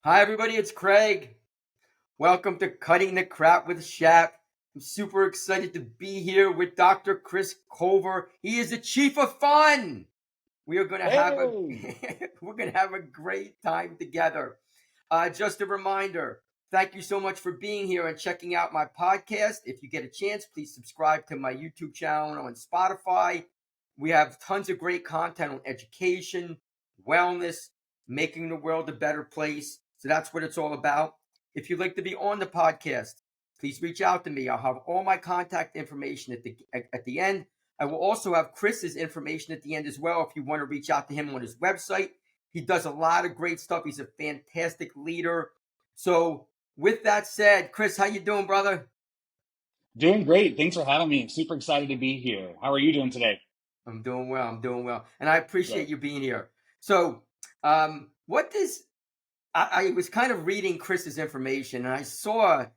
Hi, everybody. It's Craig. Welcome to Cutting the Crap with Shap. I'm super excited to be here with Dr. Chris Culver. He is the chief of fun. We are going to have a Hey, we're going to have a great time together. Just a reminder. Thank you so much for being here and checking out my podcast. If you get a chance, please subscribe to my YouTube channel on Spotify. We have tons of great content on education, wellness, making the world a better place. So that's what it's all about. If you'd like to be on the podcast, please reach out to me. I'll have all my contact information at the end. I will also have Chris's information at the end as well if you want to reach out to him on his website. He does a lot of great stuff. He's a fantastic leader. So with that said, Chris, how you doing, brother? doing great. Thanks for having me. Super excited to be here. How are you doing today? I'm doing well. I'm doing well. And I appreciate Good. you being here. So what does I was kind of reading Chris's information and I saw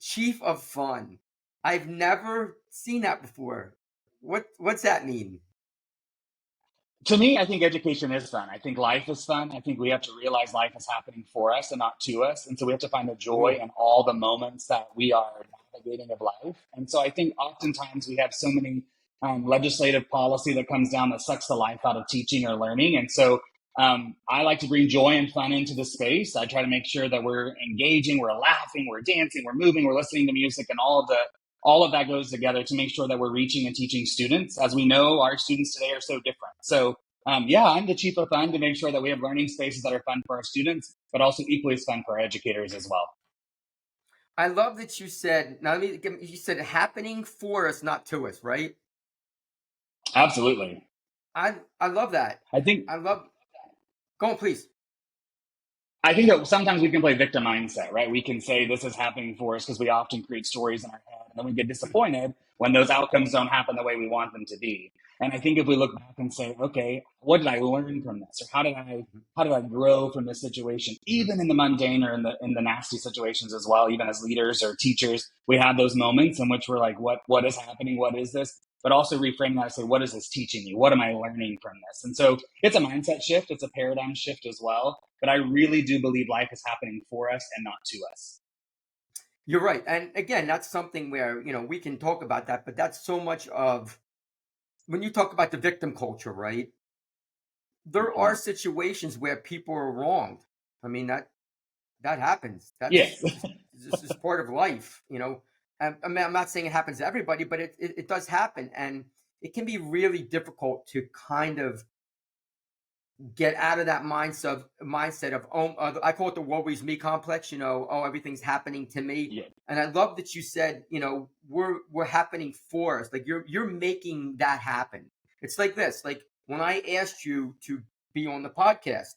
Chief of Fun. I've never seen that before. What's that mean? To me, I think education is fun. I think life is fun. I think we have to realize life is happening for us and not to us. And so we have to find the joy Ooh. in all the moments that we are navigating of life. And so I think oftentimes we have so many legislative policy that comes down that sucks the life out of teaching or learning. And so I like to bring joy and fun into the space. I try to make sure that we're engaging, we're laughing, we're dancing, we're moving, we're listening to music, and all of that goes together to make sure that we're reaching and teaching students. As we know, our students today are so different. So, yeah, I'm the chief of fun to make sure that we have learning spaces that are fun for our students, but also equally as fun for our educators as well. I love that you said, now you said happening for us, not to us, right? Absolutely. I love that. I think I love, go on, please. I think that sometimes we can play victim mindset, right? We can say this is happening for us because we often create stories in our head, and then we get disappointed when those outcomes don't happen the way we want them to be. And I think if we look back and say, okay, what did I learn from this, or how did I grow from this situation, even in the mundane or in the nasty situations as well, even as leaders or teachers, we have those moments in which we're like, what is happening? What is this? But also reframe that and say, what is this teaching me? What am I learning from this? And so it's a mindset shift, it's a paradigm shift as well. But I really do believe life is happening for us and not to us. You're right. And again, that's something where, we can talk about that, but that's so much of when you talk about the victim culture, right? There are Mhm. situations where people are wronged. I mean, that happens. Yes. This is part of life. I mean, I'm not saying it happens to everybody, but it does happen. And it can be really difficult to kind of get out of that mindset of I call it the woe is me complex. Oh, everything's happening to me. Yeah. And I love that you said, we're happening for us. Like you're making that happen. It's like this. Like when I asked you to be on the podcast,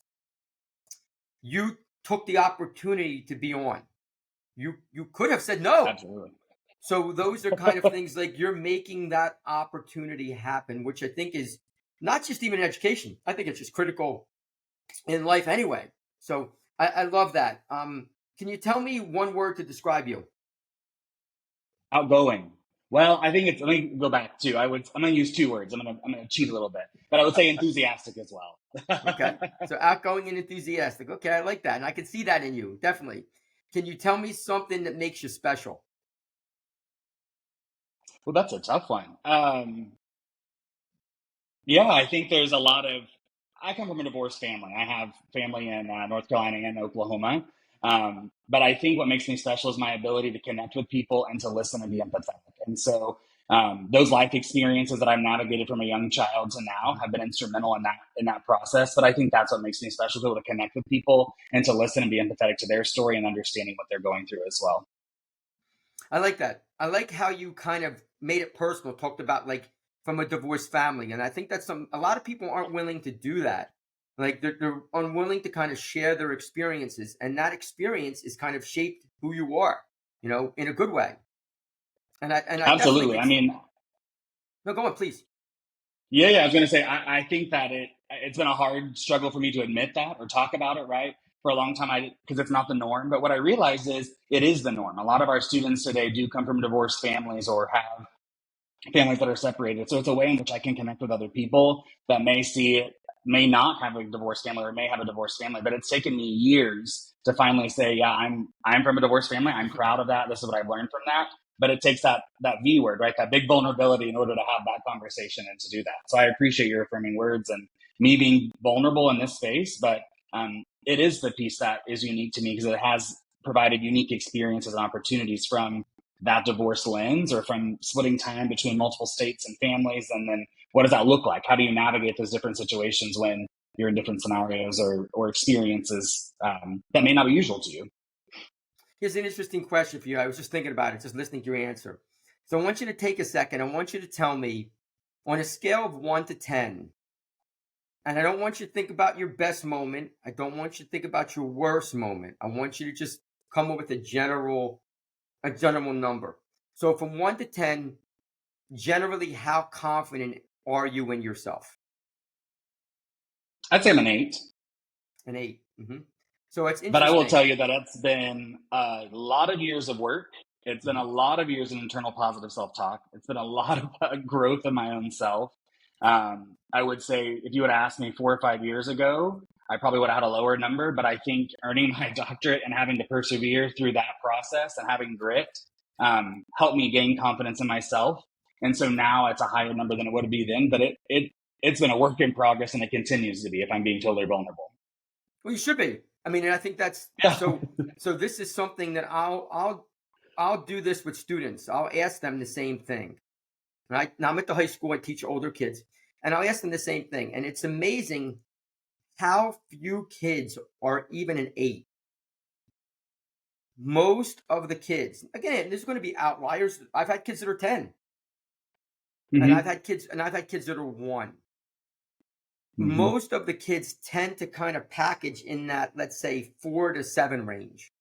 you took the opportunity to be on. You could have said no. Absolutely. So those are kind of things like you're making that opportunity happen, which I think is not just even education. I think it's just critical in life anyway. So I love that. Can you tell me one word to describe you? Outgoing. Well, I think it's. Let me go back too. I'm gonna use two words. I'm gonna cheat a little bit, but I would say enthusiastic as well. Okay. So outgoing and enthusiastic. Okay, I like that. And I can see that in you, definitely. Can you tell me something that makes you special? Well, that's a tough one. Yeah, I think there's a lot of. I come from a divorced family. I have family in North Carolina and Oklahoma. But I think what makes me special is my ability to connect with people and to listen and be empathetic. And so those life experiences that I've navigated from a young child to now have been instrumental in that process. But I think that's what makes me special, to be able to connect with people and to listen and be empathetic to their story and understanding what they're going through as well. I like that. I like how you kind of made it personal, talked about like from a divorced family. And I think that's a lot of people aren't willing to do that. Like they're unwilling to kind of share their experiences. And that experience is kind of shaped who you are, in a good way. And I definitely Absolutely. think I mean, no, go on, please. yeah, I was going to say, I think that it's been a hard struggle for me to admit that or talk about it, right? For a long time, because it's not the norm. But what I realized is it is the norm. A lot of our students today do come from divorced families or have families that are separated. So it's a way in which I can connect with other people that may see it may not have a divorced family or may have a divorced family, but it's taken me years to finally say, yeah, I'm from a divorced family. I'm proud of that. This is what I've learned from that. But it takes that V word, right? That big vulnerability in order to have that conversation and to do that. So I appreciate your affirming words and me being vulnerable in this space, but it is the piece that is unique to me because it has provided unique experiences and opportunities from that divorce lens or from splitting time between multiple states and families. And then what does that look like? How do you navigate those different situations when you're in different scenarios or experiences that may not be usual to you? Here's an interesting question for you. I was just thinking about it, just listening to your answer. So I want you to take a second. I want you to tell me on a scale of 1 to 10, and I don't want you to think about your best moment. I don't want you to think about your worst moment. I want you to just come up with a general number. So from 1 to 10, generally, how confident are you in yourself? I'd say I'm an 8. An 8. So it's But I will interesting. tell you that it's been a lot of years of work. It's been a lot of years of internal positive self talk. It's been a lot of growth in my own self. I would say if you would have asked me 4 or 5 years ago, I probably would have had a lower number. But I think earning my doctorate and having to persevere through that process and having grit helped me gain confidence in myself. And so now it's a higher number than it would be then. But it's been a work in progress and it continues to be, if I'm being totally vulnerable. Well, you should be. I mean, and I think that's Yeah. so. So this is something that I'll do this with students. I'll ask them the same thing. Right now, I'm at the high school. I teach older kids, and I'll ask them the same thing. And it's amazing how few kids are even an 8. Most of the kids, again, there's going to be outliers. I've had kids that are 10, and Mm-hmm. I've had kids that are 1. Mm-hmm. Most of the kids tend to kind of package in that, let's say, 4 to 7 range,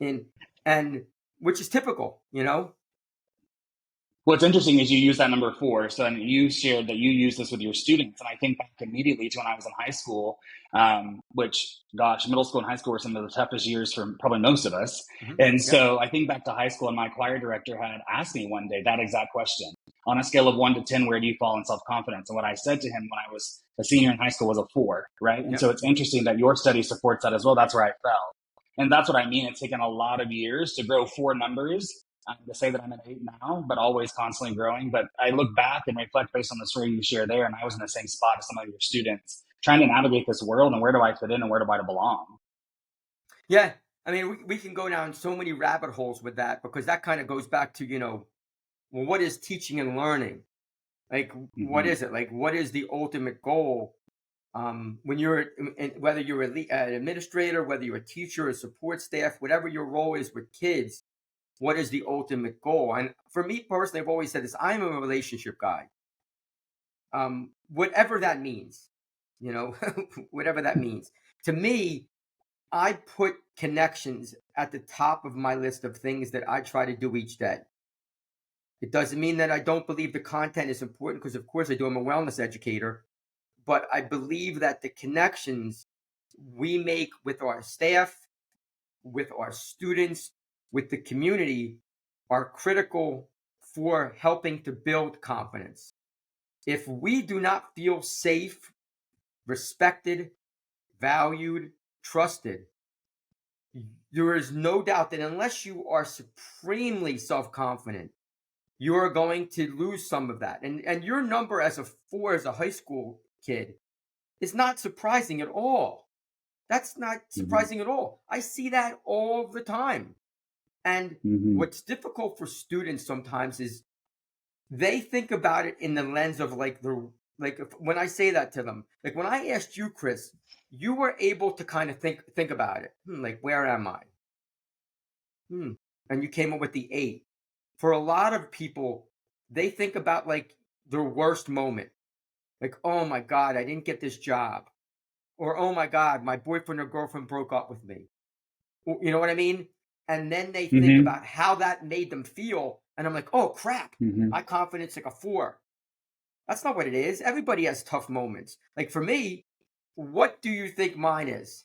in and which is typical, you know. What's interesting is you use that number 4. So and you shared that you use this with your students. And I think back immediately to when I was in high school, which, gosh, middle school and high school were some of the toughest years for probably most of us. And Yep. so I think back to high school, and my choir director had asked me one day that exact question. On a scale of 1 to 10, where do you fall in self confidence? And what I said to him when I was a senior in high school was a 4, right? And Yep. so it's interesting that your study supports that as well. That's where I fell. And that's what I mean. It's taken a lot of years to grow 4 numbers to say that I'm an 8 now, but always constantly growing. But I look back and reflect based on the story you share there, and I was in the same spot as some of your students, trying to navigate this world and where do I fit in and where do I belong? Yeah. I mean, we can go down so many rabbit holes with that because that kind of goes back to, well, what is teaching and learning? Like, what Mm-hmm. is it? Like, what is the ultimate goal? When you're, whether you're an administrator, whether you're a teacher, a support staff, whatever your role is with kids, what is the ultimate goal? And for me personally, I've always said this: I'm a relationship guy. Whatever that means, you know, whatever that means. To me, I put connections at the top of my list of things that I try to do each day. It doesn't mean that I don't believe the content is important because, of course, I do. I'm a wellness educator, but I believe that the connections we make with our staff, with our students, with the community are critical for helping to build confidence. If we do not feel safe, respected, valued, trusted, there is no doubt that unless you are supremely self confident, you are going to lose some of that. And your number as a 4 as a high school kid is not surprising at all. That's not Mm-hmm. surprising at all. I see that all the time. And Mm-hmm. what's difficult for students sometimes is they think about it in the lens of when I say that to them, like when I asked you, Chris, you were able to kind of think about it. Like, where am I? And you came up with the 8. For a lot of people, they think about like their worst moment. Like, oh my God, I didn't get this job. Or, oh my God, my boyfriend or girlfriend broke up with me. You know what I mean? And then they think Mm-hmm. about how that made them feel. And I'm like, oh crap, Mm-hmm. my confidence like a 4. That's not what it is. Everybody has tough moments. Like for me, what do you think mine is?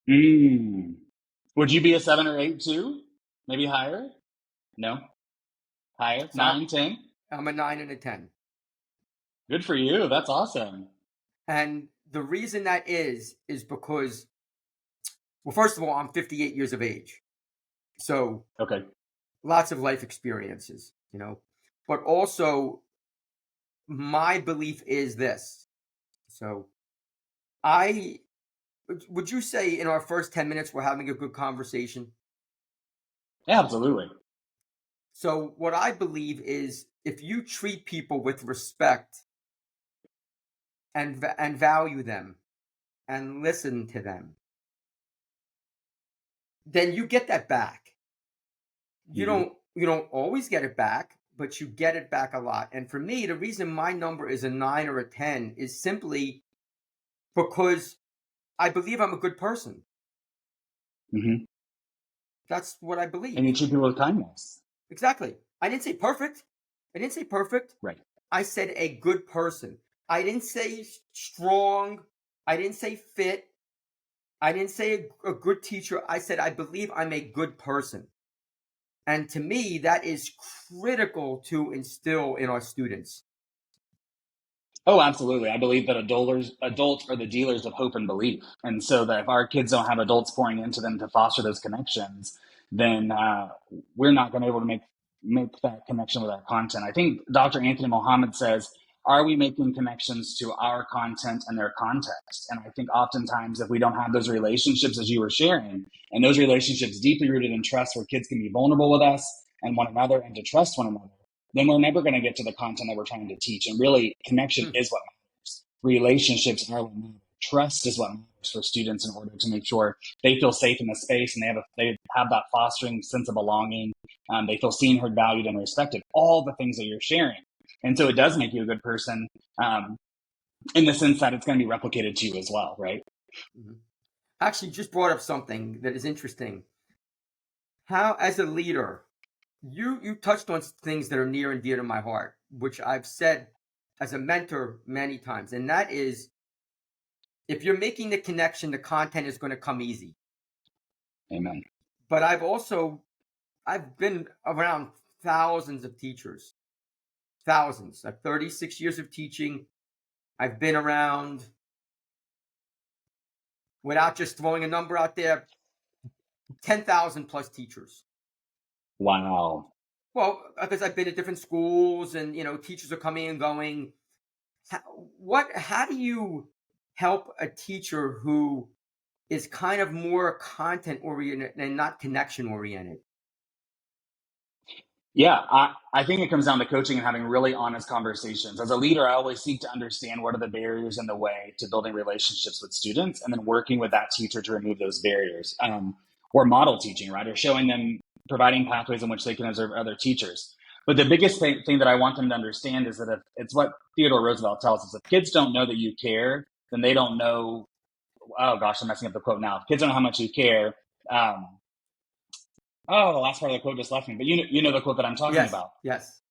Mm. Would you be a 7 or 8 too? Maybe higher? No? Higher? So 9, 10? I'm a 9 and a 10. Good for you. That's awesome. And the reason that is because, well, first of all, I'm 58 years of age. So Okay. lots of life experiences, but also my belief is this. So I would you say in our first 10 minutes we're having a good conversation? Yeah, absolutely. So what I believe is if you treat people with respect and value them and listen to them, then you get that back. You Hmm. don't always get it back, but you get it back a lot. And for me, the reason my number is a 9 or a 10 is simply because I believe I'm a good person. Hmm. That's what I And you believe. treat people with kindness. Exactly. I didn't say perfect. I didn't say perfect. Right. I said a good person. I didn't say strong. I didn't say fit. I didn't say a good teacher. I said I believe I'm a good person. And to me, that is critical to instill in our students. Oh, absolutely. I believe that adults are the dealers of hope and belief. And so that if our kids don't have adults pouring into them to foster those connections, then we're not going to be able to make that connection with our content. I think Dr. Anthony Mohammed says, are we making connections to our content and their context? And I think oftentimes if we don't have those relationships, as you were sharing, and those relationships deeply rooted in trust where kids can be vulnerable with us and one another and to trust one another, then we're never going to get to the content that we're trying to teach. And really, connection Hmm. is what matters. Relationships are what matter. Trust is what matters for students in order to make sure they feel safe in the space and they have that fostering sense of belonging. They feel seen, heard, valued, and respected. All the things that you're sharing. And so it does make you a good person um, in the sense that it's going to be replicated to you as well, right? Hmm. Actually, just brought up something that is interesting. How, as a leader, you touched on things that are near and dear to my heart, which I've said as a mentor many times, and that is if you're making the connection, the content is going to come easy. Amen. But I've been around thousands of teachers, thousands. I've 36 years of teaching. I've been around, without just throwing a number out there, 10,000 plus teachers. Wow. Well, because I've been at different schools and, teachers are coming and going. How do you help a teacher who is kind of more content oriented and not connection oriented? Yeah, I think it comes down to coaching and having really honest conversations. As a leader, I always seek to understand what are the barriers in the way to building relationships with students and then working with that teacher to remove those barriers. Or model teaching, right? Or showing them, providing pathways in which they can observe other teachers. But the biggest thing that I want them to understand is that if it's what Theodore Roosevelt tells us, if kids don't know that you care, then they don't know. Oh gosh, I'm messing up the quote now. If kids don't know how much you care, um, oh, the last part of the quote just left me, but you know the quote that I'm talking Yes, about. yes.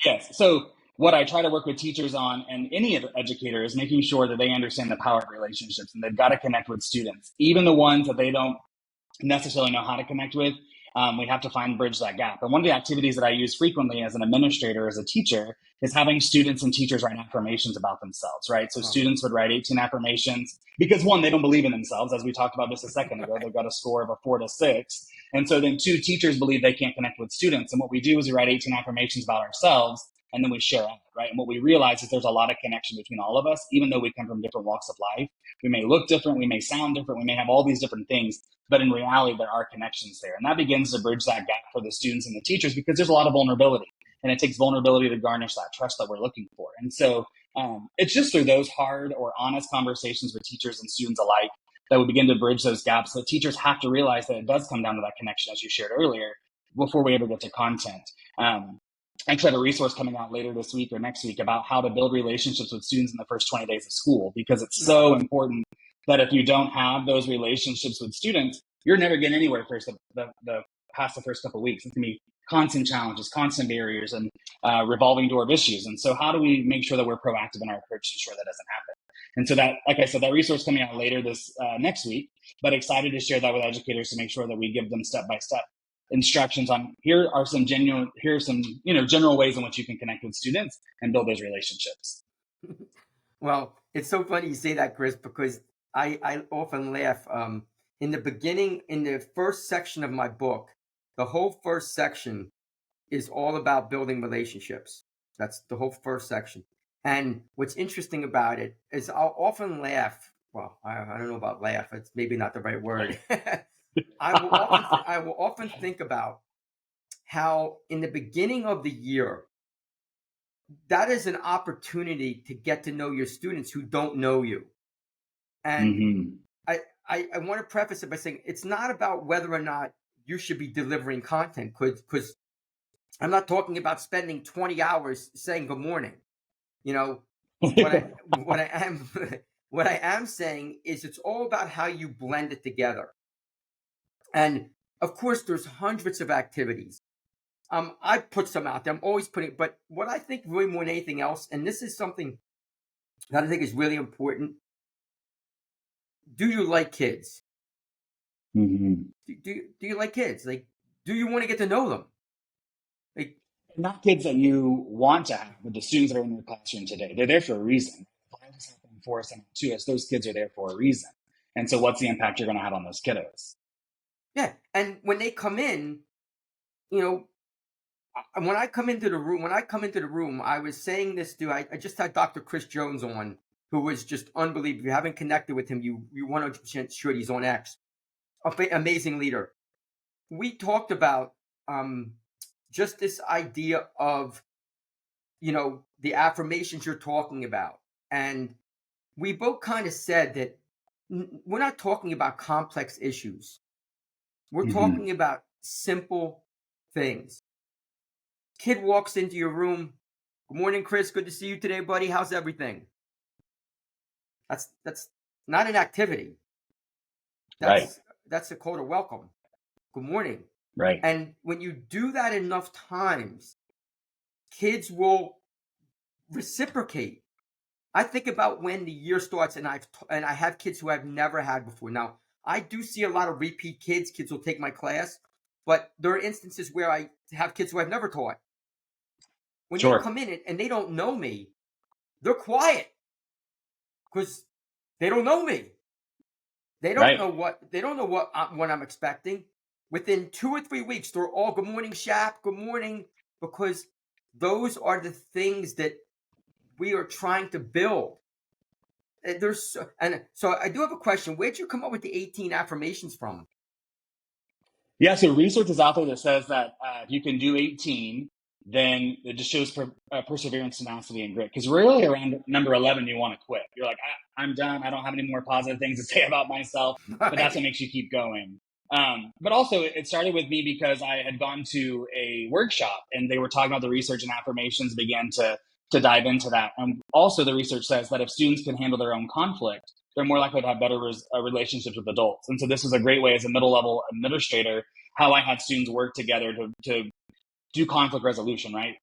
Yes. So what I try to work with teachers on and any educator is making sure that they understand the power of relationships and they've got to connect with students, even the ones that they don't necessarily know how to connect with. We have to find bridge that gap. And one of the activities that I use frequently as an administrator, as a teacher, is having students and teachers write affirmations about themselves, right? So Oh, students would write 18 affirmations because one, they don't believe in themselves, as we talked about just a second ago. right. They've got a score of a 4 to 6. And so then two, teachers believe they can't connect with students. And what we do is we write 18 affirmations about ourselves and then we share out, right? And what we realize is there's a lot of connection between all of us, even though we come from different walks of life. We may look different, we may sound different, we may have all these different things, but in reality, there are connections there. And that begins to bridge that gap for the students and the teachers because there's a lot of vulnerability. And it takes vulnerability to garnish that trust that we're looking for. And so it's just through those hard or honest conversations with teachers and students alike that we begin to bridge those gaps. That teachers have to realize that it does come down to that connection, as you shared earlier, before we ever get to content. I actually have a resource coming out later this week or next week about how to build relationships with students in the first 20 days of school, because it's Mm. so important that if you don't have those relationships with students, you're never getting anywhere first the past the first couple of weeks. It's gonna be constant challenges, constant barriers, and revolving door of issues. And so, how do we make sure that we're proactive in our approach to ensure that doesn't happen? And so that, like I said, that resource coming out later this next week, but excited to share that with educators to make sure that we give them step by step instructions on here are some general ways in which you can connect with students and build those relationships. Well, it's so funny you say that, Chris, because I often laugh. In the beginning, in the first section of my book, the whole first section is all about building relationships. That's the whole first section. And what's interesting about it is I'll often laugh. Well, I don't know about laugh. It's maybe not the right word. I will often think about how in the beginning of the year, that is an opportunity to get to know your students who don't know you. And Hmm. I want to preface it by saying it's not about whether or not you should be delivering content, because I'm not talking about spending 20 hours saying good morning. You know, what I am what I am saying is it's all about how you blend it together. And of course, there's hundreds of activities. I put some out there. I'm always putting, but what I think really more than anything else, and this is something that I think is really important. Do you like kids? Hmm. Do you like kids? Like, do you want to get to know them? Like, Not kids that you want to have, but the students that are in your classroom today. They're there for a reason. Life is happening for us and to us. Those kids are there for a reason. And so, what's the impact you're going to have on those kiddos? yeah. And when they come in, you know, when I come into the room, I was saying this to, I just had Dr. Chris Jones on, who was just unbelievable. If you haven't connected with him, you 100% sure he's on X. Amazing leader. We talked about um, just this idea of, the affirmations you're talking about. And we both kind of said that we're not talking about complex issues. We're Hmm. talking about simple things. Kid walks into your room. Good morning, Chris. Good to see you today, buddy. How's everything? That's not an activity. Right, That's a call to welcome. Good morning. right. And when you do that enough times, kids will reciprocate. I think about when the year starts, and I have kids who I've never had before. Now, I do see a lot of repeat kids. Kids will take my class, but there are instances where I have kids who I've never taught. When they Sure. come in and they don't know me, they're quiet because they don't know me. Right. They don't know what I'm expecting. Within 2 or 3 weeks, they're all good morning, Shap, good morning, because those are the things that we are trying to build. And so I do have a question. Where'd you come up with the 18 affirmations from? Yeah, so research is out there that says that if you can do 18, then it just shows perseverance, tenacity, and grit. Because really around number 11, you want to quit. You're like, I'm done. I don't have any more positive things to say about myself. But that's what Right. makes you keep going. But also, it started with me because I had gone to a workshop and they were talking about the research and affirmations, began to dive into that. And also, the research says that if students can handle their own conflict, they're more likely to have better relationships with adults. And so, this is a great way as a middle level administrator how I had students work together to do conflict resolution, right?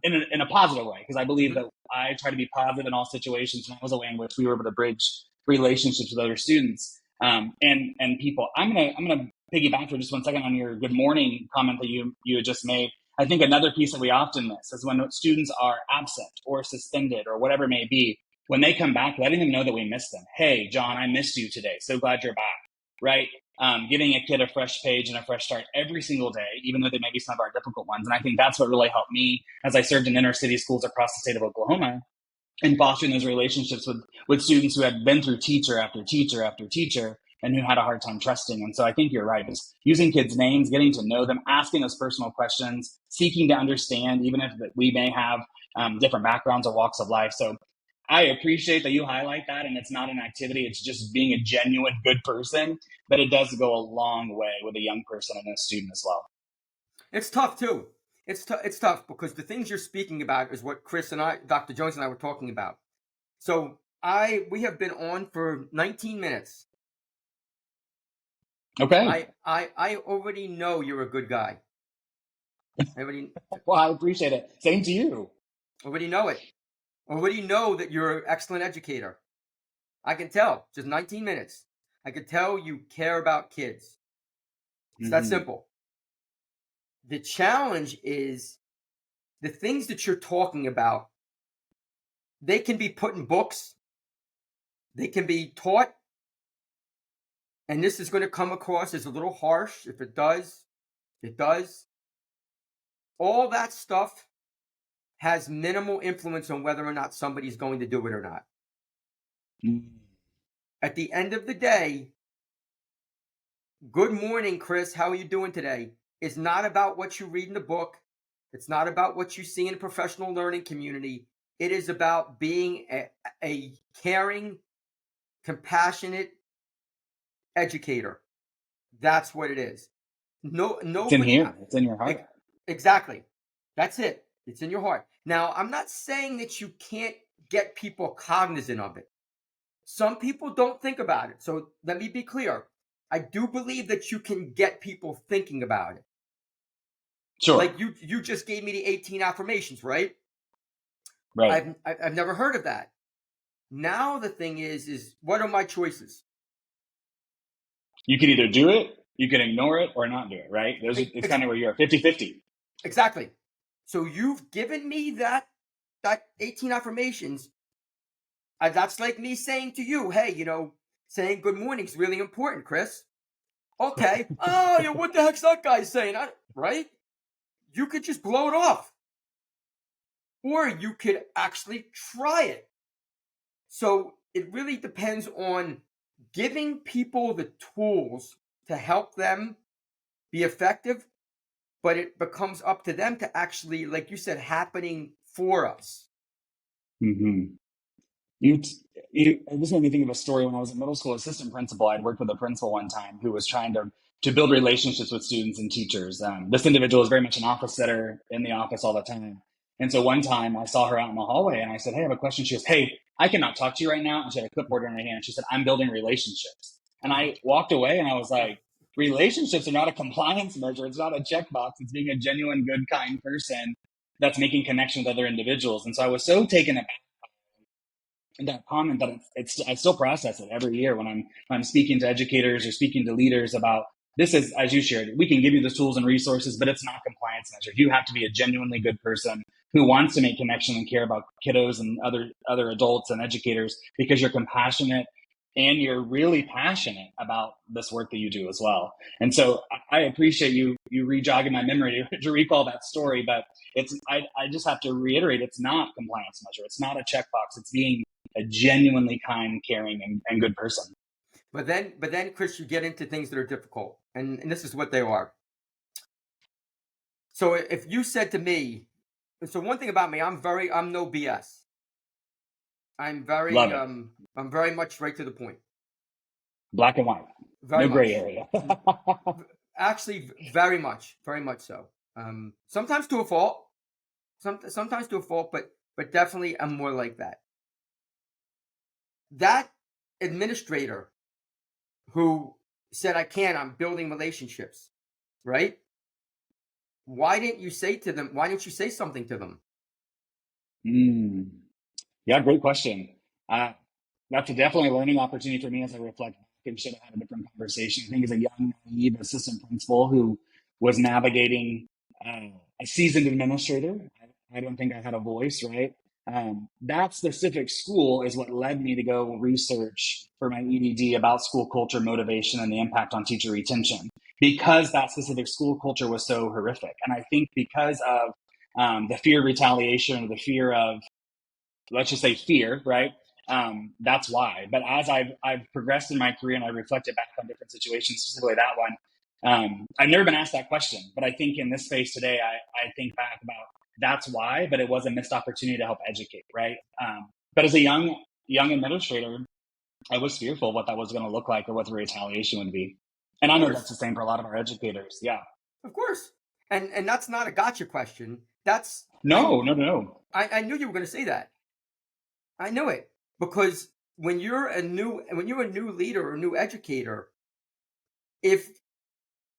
In a positive way, because I believe Mhm. that I try to be positive in all situations, and that was a way in which we were able to bridge relationships with other students and people. I'm gonna piggyback for just 1 second on your good morning comment that you had just made. I think another piece that we often miss is when students are absent or suspended or whatever it may be. When they come back, letting them know that we miss them. Hey, John, I missed you today. So glad you're back. Right? Giving a kid a fresh page and a fresh start every single day, even though they may be some of our difficult ones. And I think that's what really helped me as I served in inner city schools across the state of Oklahoma and fostering those relationships with students who had been through teacher after teacher after teacher and who had a hard time trusting. And so I think you're right. Just using kids' names, getting to know them, asking those personal questions, seeking to understand, even if we may have different backgrounds or walks of life. So I appreciate that you highlight that, and it's not an activity. It's just being a genuine good person, but it does go a long way with a young person and a student as well. It's tough too. It's tough because the things you're speaking about is what Chris and I, Dr. Jones and I were talking about. So we have been on for 19 minutes. Okay. I already know you're a good guy. I Well, I appreciate it. Same to you. already know it. Already know that you're an excellent educator. I can tell. Just 19 minutes. I can tell you care about kids. It's that Mm-hmm. simple. The challenge is the things that you're talking about. they can be put in books, they can be taught, and this is going to come across as a little harsh. If it does, it does. All that stuff has minimal influence on whether or not somebody's going to do it or not. At the end of the day, good morning, Chris, how are you doing today? It's not about what you read in the book. It's not about what you see in the professional learning community. It is about being a caring, compassionate educator. That's what it is. It's in Nobody. here. It's in your heart. Exactly. That's it. It's in your heart. Now, I'm not saying that you can't get people cognizant of it. Some people don't think about it. So let me be clear. I do believe that you can get people thinking about it. Sure. Like you just gave me the 18 affirmations, right? Right. I've never heard of that. Now the thing is what are my choices? You can either do it, you can ignore it, or not do it, right? It's kind of where you're 50-50. Exactly. So you've given me that 18 affirmations. That's like me saying to you, hey, saying good morning is really important, Chris. Okay. Oh, yeah, what the heck's that guy saying? Right? You could just blow it off. Or you could actually try it. So it really depends on giving people the tools to help them be effective, but it becomes up to them to actually, like you said, happening for us. Mm-hmm. This made me think of a story. When I was a middle school assistant principal, I'd worked with a principal one time who was trying to build relationships with students and teachers. This individual was very much an office sitter in the office all the time. And so one time I saw her out in the hallway and I said, hey, I have a question. She goes, hey, I cannot talk to you right now. And she had a clipboard in her hand. She said, I'm building relationships. And I walked away and I was like, relationships are not a compliance measure. It's not a checkbox. It's being a genuine, good, kind person that's making connection with other individuals. And so I was so taken aback that comment that I still process it every year when I'm speaking to educators or speaking to leaders about this. Is, as you shared, we can give you the tools and resources, but it's not compliance measure. You have to be a genuinely good person who wants to make connection and care about kiddos and other adults and educators, because you're compassionate and you're really passionate about this work that you do as well. And so I appreciate you rejogging my memory to recall that story, but I just have to reiterate, it's not compliance measure. It's not a checkbox. It's being a genuinely kind, caring, and good person. But then, Chris, you get into things that are difficult, and this is what they are. So if you said to me, so one thing about me, I'm no BS. I'm very much right to the point. Black and white. Very no much. gray area. Actually, very much so. Sometimes to a fault, sometimes to a fault, but definitely I'm more like that. That administrator who said, I'm building relationships, right? Why didn't you say something to them? Yeah, great question. That's definitely a learning opportunity for me as I reflect back and should have had a different conversation. I think as a young, naive assistant principal who was navigating a seasoned administrator, I don't think I had a voice, right? That specific school is what led me to go research for my EDD about school culture, motivation, and the impact on teacher retention, because that specific school culture was so horrific. And I think because of the fear of retaliation, or the fear of, let's just say, fear, right? That's why. But as I've progressed in my career and I reflected back on different situations, specifically that one, I've never been asked that question. But I think in this space today, I think back about that's why, but it was a missed opportunity to help educate, right? But as a young administrator, I was fearful of what that was going to look like or what the retaliation would be. And I know that's the same for a lot of our educators. Yeah. Of course. And that's not a gotcha question. That's No. I knew you were going to say that. I knew it, because when you're a new leader or a new educator, if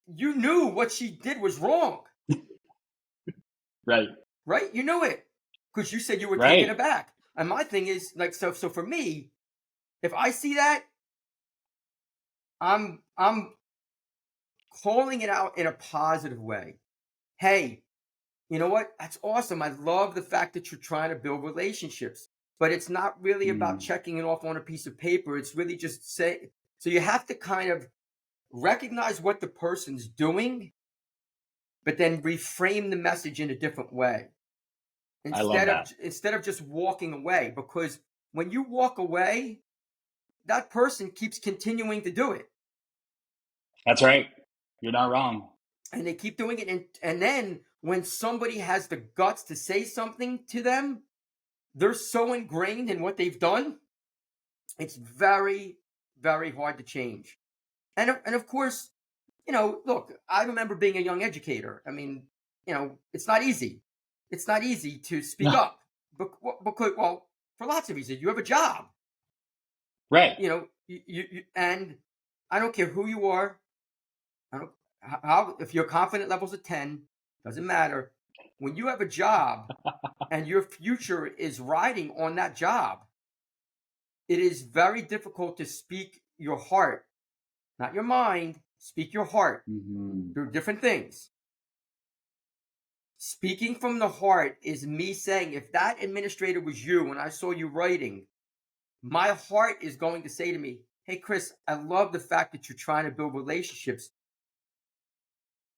you knew what she did was wrong, right, you knew it, because you said you were right. taken aback. And my thing is, like, so for me, if I see that, I'm calling it out in a positive way. Hey, you know what? That's awesome. I love the fact that you're trying to build relationships. but it's not really about Mm. checking it off on a piece of paper. It's really just say, so you have to kind of recognize what the person's doing, but then reframe the message in a different way. I love that. Instead of just walking away, because when you walk away, that person keeps continuing to do it. That's right. You're not wrong. And they keep doing it, and then when somebody has the guts to say something to them, they're so ingrained in what they've done, it's very, very hard to change. And of course, look, I remember being a young educator. I mean, it's not easy. It's not easy to speak No. up because, well, for lots of reasons. You have a job, Right. and I don't care who you are. I don't how if your confidence level's a 10, doesn't matter. When you have a job and your future is riding on that job, it is very difficult to speak your heart, not your mind. Speak your heart. Mm-hmm. They're different things. Speaking from the heart is me saying, if that administrator was you and I saw you writing, my heart is going to say to me, hey, Chris, I love the fact that you're trying to build relationships.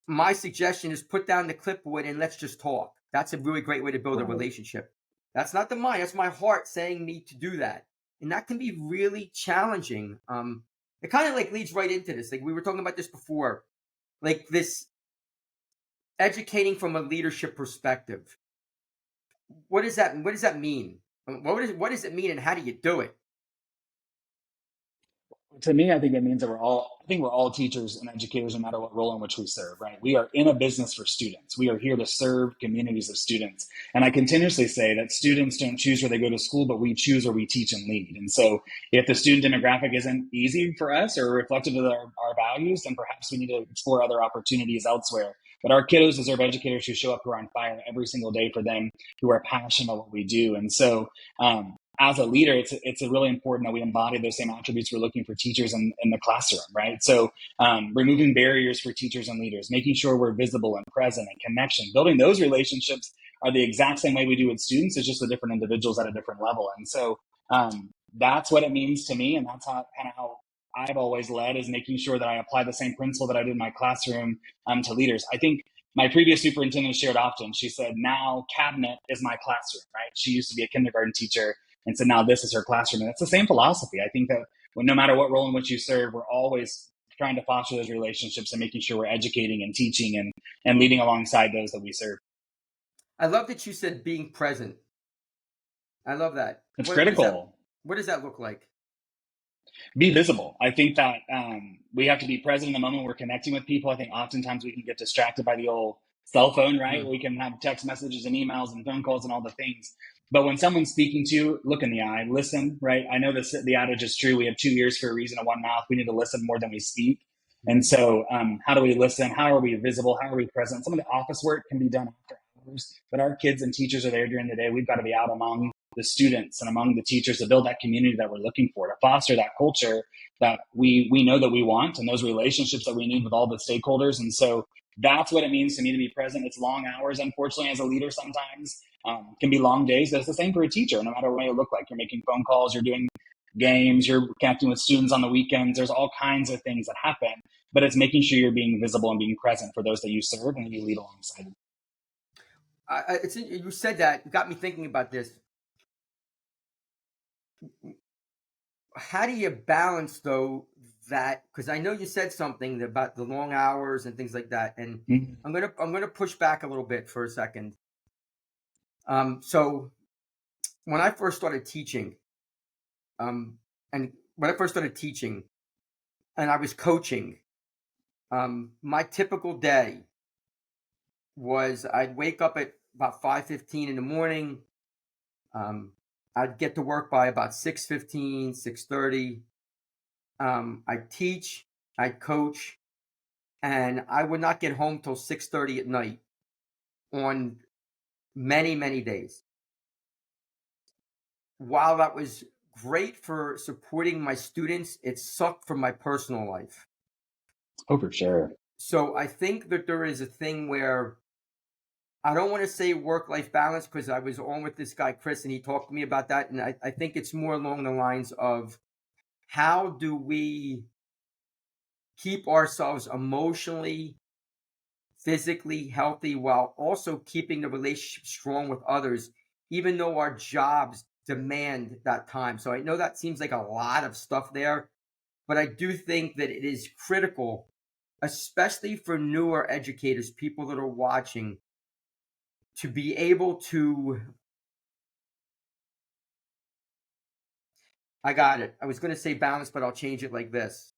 My suggestion is put down the clipboard and let's just talk. That's a really great way to build a Right. relationship. That's not the mind. That's my heart saying me to do that. And that can be really challenging. It kind of like leads right into this. Like we were talking about this before, like this educating from a leadership perspective. What does that mean? What does it mean and how do you do it? To me, I think it means that we're all teachers and educators no matter what role in which we serve, right? We are in a business for students. We are here to serve communities of students. And I continuously say that students don't choose where they go to school, but we choose where we teach and lead. And so if the student demographic isn't easy for us or reflective of our values, then perhaps we need to explore other opportunities elsewhere. But our kiddos deserve educators who show up, who are on fire every single day for them, who are passionate about what we do. And so as a leader, it's really important that we embody those same attributes we're looking for teachers in the classroom, right? So removing barriers for teachers and leaders, making sure we're visible and present and connection, building those relationships are the exact same way we do with students. It's just with different individuals at a different level. And so that's what it means to me. And that's how I've always led, is making sure that I apply the same principle that I did in my classroom to leaders. I think my previous superintendent shared often, she said, now cabinet is my classroom, right? She used to be a kindergarten teacher and so now this is her classroom. And it's the same philosophy. I think that no matter what role in which you serve, we're always trying to foster those relationships and making sure we're educating and teaching and leading alongside those that we serve. I love that you said being present. I love that. It's What critical. does that look like? Be visible. I think that we have to be present in the moment we're connecting with people. I think oftentimes we can get distracted by the old cell phone, right? Mm-hmm. We can have text messages and emails and phone calls and all the things. But when someone's speaking to you, look in the eye, listen, right? I know this, the adage is true. We have 2 ears for a reason and one mouth. We need to listen more than we speak. And so how do we listen? How are we visible? How are we present? Some of the office work can be done after hours, but our kids and teachers are there during the day. We've got to be out among the students and among the teachers to build that community that we're looking for, to foster that culture that we know that we want, and those relationships that we need with all the stakeholders. And so that's what it means to me to be present. It's long hours, unfortunately, as a leader sometimes. Can be long days, but it's the same for a teacher, no matter what you look like. You're making phone calls, you're doing games, you're connecting with students on the weekends. There's all kinds of things that happen, but it's making sure you're being visible and being present for those that you serve and you lead alongside. You said that, got me thinking about this. How do you balance though that? Because I know you said something about the long hours and things like that, and Mm-hmm. I'm gonna push back a little bit for a second. So when I first started teaching, and when I first started teaching, and I was coaching, my typical day was I'd wake up at about 5:15 in the morning. I'd get to work by about 6:15, 6:30. I'd teach, I'd coach, and I would not get home till 6:30 at night on many, many days. While that was great for supporting my students, it sucked for my personal life. Oh, for sure. So I think that there is a thing where I don't want to say work-life balance because I was on with this guy, Chris, and he talked to me about that. And I think it's more along the lines of how do we keep ourselves emotionally, physically healthy while also keeping the relationship strong with others, even though our jobs demand that time. So I know that seems like a lot of stuff there, but I do think that it is critical, especially for newer educators, people that are watching, to be able to. I got it. I was going to say balance, but I'll change it like this.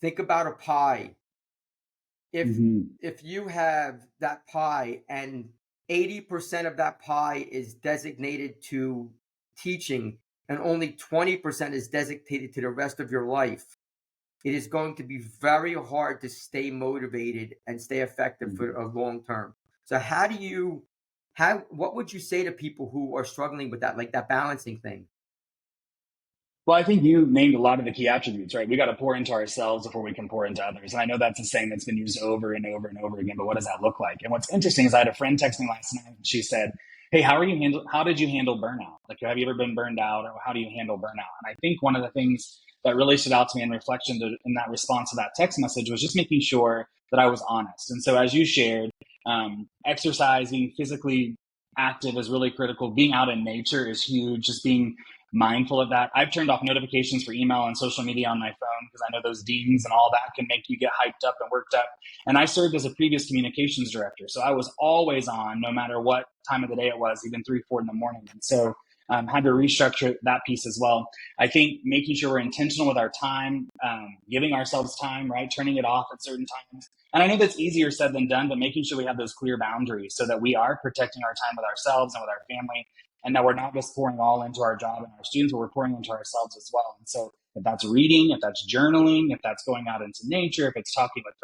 Think about a pie. If Mm-hmm. if you have that pie and 80% of that pie is designated to teaching and only 20% is designated to the rest of your life, it is going to be very hard to stay motivated and stay effective for a long term. So what would you say to people who are struggling with that, like that balancing thing? Well, I think you named a lot of the key attributes, right? We got to pour into ourselves before we can pour into others. And I know that's a saying that's been used over and over and over again, but what does that look like? And what's interesting is I had a friend text me last night. And she said, "Hey, how did you handle burnout? Like, have you ever been burned out, or how do you handle burnout?" And I think one of the things that really stood out to me in reflection in that response to that text message was just making sure that I was honest. And so as you shared, exercising, physically active is really critical. Being out in nature is huge. Just being mindful of that. I've turned off notifications for email and social media on my phone because I know those dings and all that can make you get hyped up and worked up. And I served as a previous communications director. So I was always on no matter what time of the day it was, even 3, 4 in the morning. And so had to restructure that piece as well. I think making sure we're intentional with our time, giving ourselves time, right? Turning it off at certain times. And I know that's easier said than done, but making sure we have those clear boundaries so that we are protecting our time with ourselves and with our family, and that we're not just pouring all into our job and our students, but we're pouring into ourselves as well. And so if that's reading, if that's journaling, if that's going out into nature, if it's talking with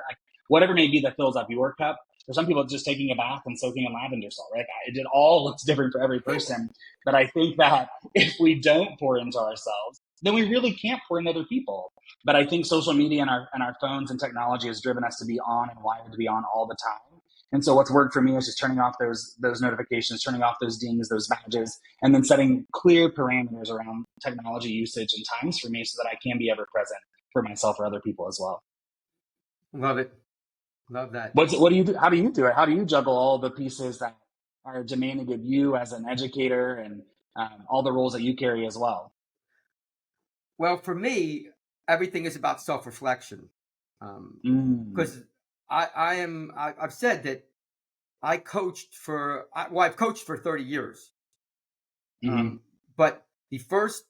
whatever it may be that fills up your cup. For some people, it's just taking a bath and soaking in lavender salt, right? It all looks different for every person. But I think that if we don't pour into ourselves, then we really can't pour into other people. But I think social media and our phones and technology has driven us to be on and wired to be on all the time. And so what's worked for me is just turning off those notifications, turning off those dings, those badges, and then setting clear parameters around technology usage and times for me so that I can be ever present for myself or other people as well. Love it. Love that. What do you do? How do you do it? How do you juggle all the pieces that are demanded of you as an educator and all the roles that you carry as well? Well, for me, everything is about self-reflection. Mm. Because I've said that I've coached for 30 years. Mm-hmm. But the first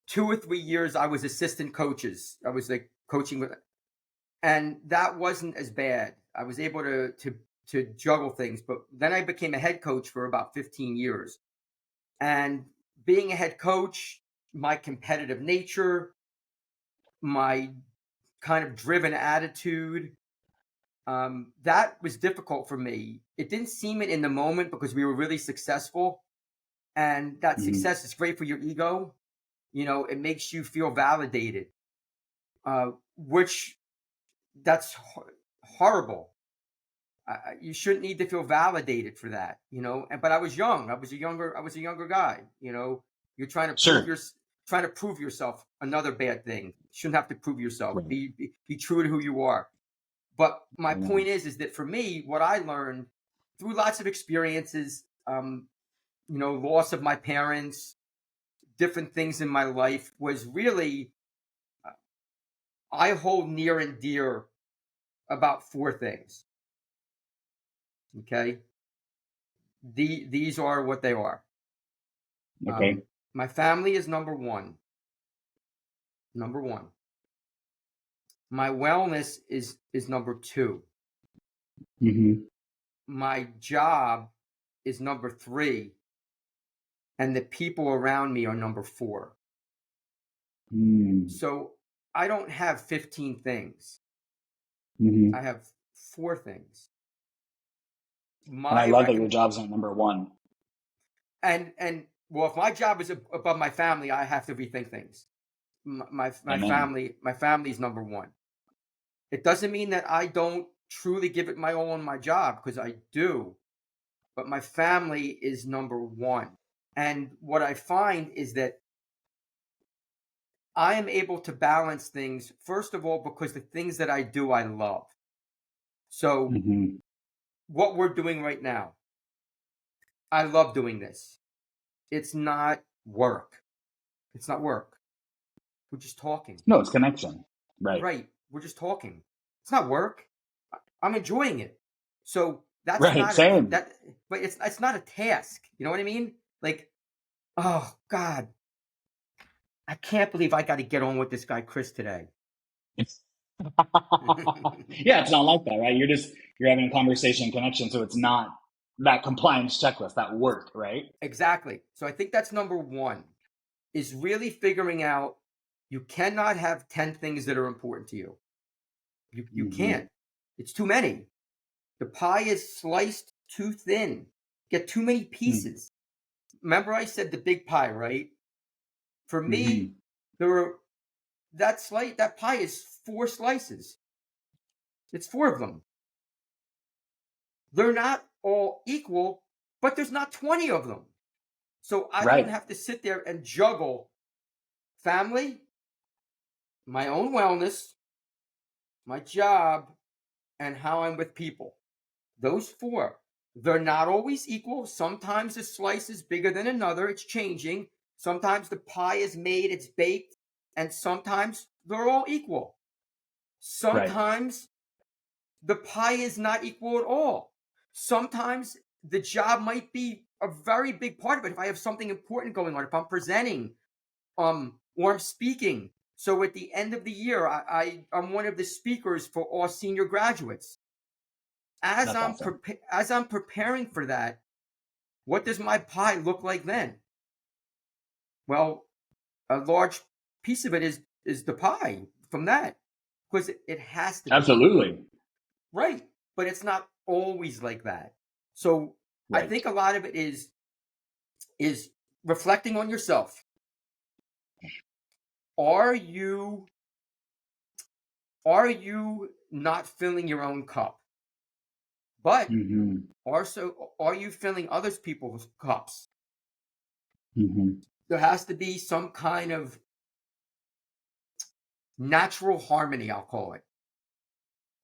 2 or 3 years I was assistant coaches. I was like coaching with, and that wasn't as bad. I was able to juggle things, but then I became a head coach for about 15 years. And being a head coach, my competitive nature, my kind of driven attitude, that was difficult for me. It didn't seem it in the moment because we were really successful, and that Mm-hmm. success is great for your ego. It makes you feel validated, which that's horrible. You shouldn't need to feel validated for that, but I was young. I was a younger guy. You're Sure. trying to prove yourself. Another bad thing. You shouldn't have to prove yourself. Right. Be true to who you are. But my Yeah. point is that for me, what I learned through lots of experiences, loss of my parents, different things in my life, was really, I hold near and dear about four things. Okay. These are what they are. Okay. My family is number one. Number one. My wellness is number two. Mm-hmm. My job is number three, and the people around me are number four. Mm-hmm. So I don't have 15 things. Mm-hmm. I have four things. And I My love that your recommend job's not number one. and well, if my job is above my family, I have to rethink things. My Amen. family is number one. It doesn't mean that I don't truly give it my all in my job, because I do, but my family is number one. And what I find is that I am able to balance things, first of all, because the things that I do, I love. So, Mm-hmm. what we're doing right now, I love doing this. It's not work. It's not work. We're just talking. No, it's connection. Right. Right. We're just talking. It's not work. I'm enjoying it. So that's Right. not a Same. that but it's not a task. You know what I mean? Like, oh God, I can't believe I got to get on with this guy Chris today. Yeah, it's not like that, right? You're having a conversation connection, so it's not that compliance checklist, that work, right? Exactly. So I think that's number one, is really figuring out you cannot have 10 things that are important to you. You Mm-hmm. can't. It's too many. The pie is sliced too thin. Get too many pieces. Remember I said the big pie, right? For Mm-hmm. me, there were that pie is 4 slices. It's 4 of them. They're not all equal, but there's not 20 of them. So I don't Right. have to sit there and juggle family, my own wellness, my job, and how I'm with people. Those four. They're not always equal. Sometimes a slice is bigger than another. It's changing. Sometimes the pie is made, it's baked, and sometimes they're all equal. Right. Sometimes the pie is not equal at all. Sometimes the job might be a very big part of it. If I have something important going on, if I'm presenting, or I'm speaking. So at the end of the year, I'm one of the speakers for all senior graduates. As That's I'm awesome. as I'm preparing for that, what does my pie look like then? Well, a large piece of it is the pie from that, because it has to be. Absolutely. Right. But it's not always like that. So I Right. think a lot of it is reflecting on yourself. Are you are you not filling your own cup? But Mm-hmm. also, are you filling other people's cups? Mm-hmm. There has to be some kind of natural harmony, I'll call it.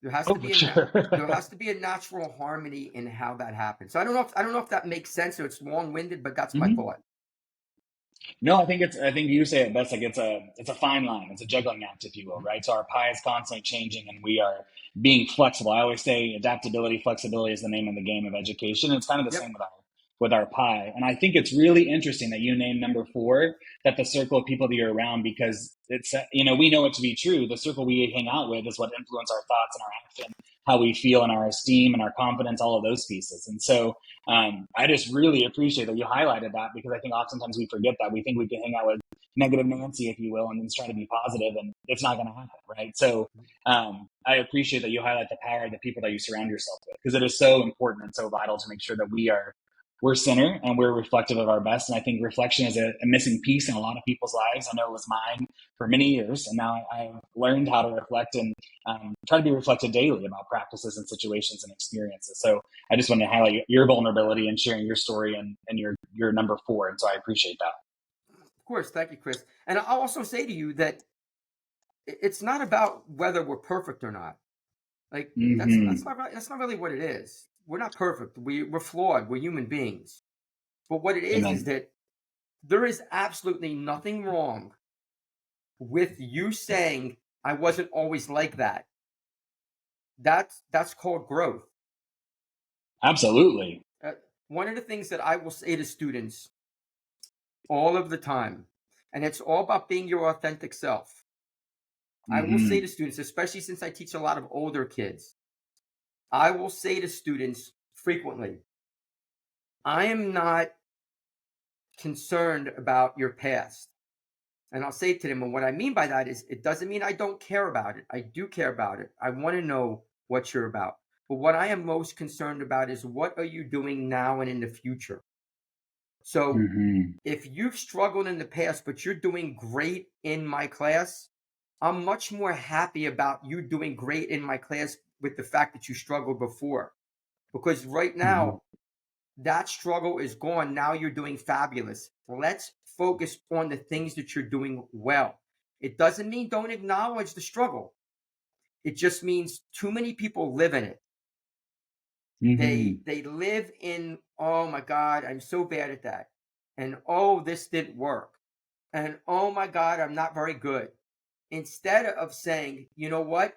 There has Oh, to for be sure. there has to be a natural harmony in how that happens. So I don't know if that makes sense or it's long-winded, but that's my Hmm. thought. No, I think you say it best. Like it's a fine line. It's a juggling act, if you will, right? So our pie is constantly changing, and we are being flexible. I always say adaptability, flexibility is the name of the game of education. It's kind of the Yep. same with our pie. And I think it's really interesting that you named number four, that the circle of people that you're around, because it's we know it to be true. The circle we hang out with is what influence our thoughts and our action, how we feel, and our esteem and our confidence, all of those pieces. And so I just really appreciate that you highlighted that, because I think oftentimes we forget that. We think we can hang out with negative Nancy, if you will, and then try to be positive, and it's not going to happen, right? So I appreciate that you highlight the power of the people that you surround yourself with, because it is so important and so vital to make sure that we're center and we're reflective of our best. And I think reflection is a missing piece in a lot of people's lives. I know it was mine for many years, and now I've learned how to reflect and try to be reflective daily about practices and situations and experiences. So I just wanted to highlight your vulnerability and sharing your story and your number four. And so I appreciate that. Of course, thank you, Chris. And I'll also say to you that it's not about whether we're perfect or not. Like Mm-hmm. that's not really what it is. We're not perfect. We're flawed. We're human beings. But what it is Amen. that there is absolutely nothing wrong with you saying I wasn't always like that. That's called growth. Absolutely. Uh, One of the things that I will say to students all of the time, and it's all about being your authentic self. I will say Mm-hmm. to students, especially since I teach a lot of older kids, I will say to students frequently, I am not concerned about your past. And I'll say to them, and what I mean by that is, it doesn't mean I don't care about it. I do care about it. I want to know what you're about. But what I am most concerned about is, what are you doing now and in the future? So Mm-hmm. if you've struggled in the past, but you're doing great in my class, I'm much more happy about you doing great in my class with the fact that you struggled before, because right Mm-hmm. now that struggle is gone. Now you're doing fabulous. Let's focus on the things that you're doing well. It doesn't mean don't acknowledge the struggle. It just means too many people live in it. Mm-hmm. They live in, oh my God, I'm so bad at that. And oh, this didn't work. And oh my God, I'm not very good. Instead of saying, you know what?